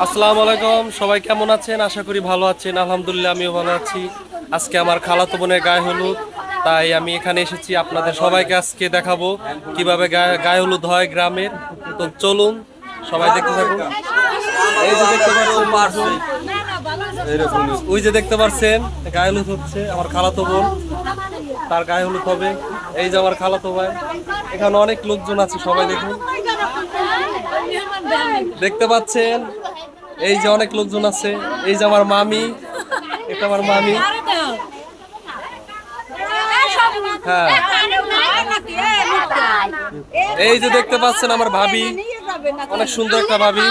আসসালামু আলাইকুম, সবাই কেমন আছেন? আশা করি ভালো আছেন। আলহামদুলিল্লাহ আমিও ভালো আছি। আজকে আমার খালাতো বোনের গায়ে হলুদ, তাই আমি এখানে এসেছি আপনাদের সবাইকে আজকে দেখাবো কিভাবে গায়ে হলুদ হয় গ্রামের। তো চলুন সবাই দেখতে থাকুন। এই যে দেখতে পাচ্ছেন, ওই যে দেখতে পাচ্ছেন গায়ে হলুদ হচ্ছে আমার খালাতো বোন, তার গায়ে হলুদ হবে। এই যে আমার খালাতো ভাই, এখানে অনেক লোকজন আছে, সবাই দেখুন। দেখতে পাচ্ছেন এই যে অনেক লোকজন আছে। এই যে আমার মামি, এটা আমার মামি। হ্যাঁ, এই যে দেখতে পাচ্ছেন আমার ভাবি, অনেক সুন্দর একটা ভাবি।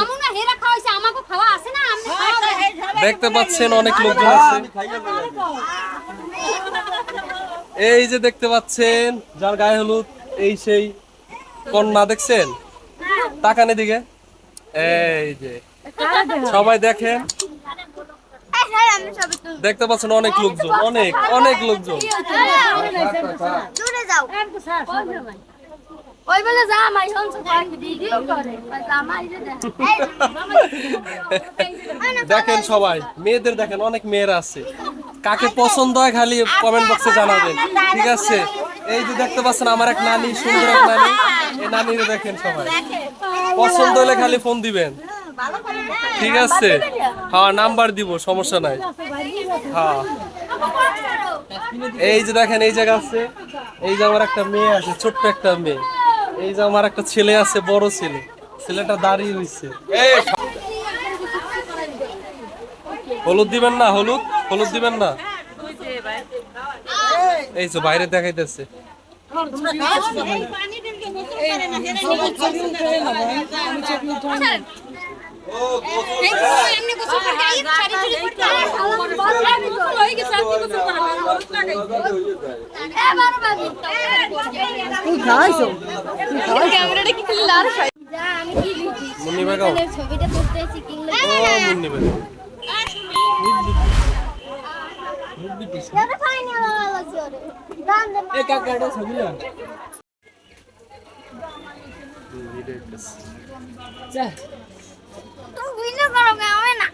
দেখতে পাচ্ছেন অনেক লোকজন আছে। এই যে দেখতে পাচ্ছেন যার গায়ে হলুদ, এই সেই কন্যা, দেখছেন? তাকান এদিকে, এই যে সবাই দেখেন। দেখতে পাচ্ছেন অনেক লোকজন, অনেক অনেক লোকজন। দেখেন সবাই, মেয়েদের দেখেন, অনেক মেয়েরা আছে। কাকে পছন্দ হয় খালি কমেন্ট বক্সে জানাবেন, ঠিক আছে? এই যে দেখতে পাচ্ছেন আমার এক নানি, সুন্দর এক নানি। এই নানিরে দেখেন সবাই, পছন্দ হলে খালি ফোন দিবেন, ঠিক আছে? হ্যাঁ, নাম্বার দিব, সমস্যা নাই। হ্যাঁ, এই যে দেখেন এই জায়গা আছে। এই যে আমার একটা মেয়ে আছে, ছোট্ট একটা মেয়ে। এই যে আমার একটা ছেলে আছে, বড় ছেলে। ছেলেটা দাঁড়িয়ে হইছে। হলুদ দিবেন না? হলুদ হলুদ দিবেন না? এই তো বাইরে দেখাইতেছে। মুন্নি বেগম, ছবিটা তুলতেছি মুন্নি বেগম। তুমি ভিডিও করো কেন না?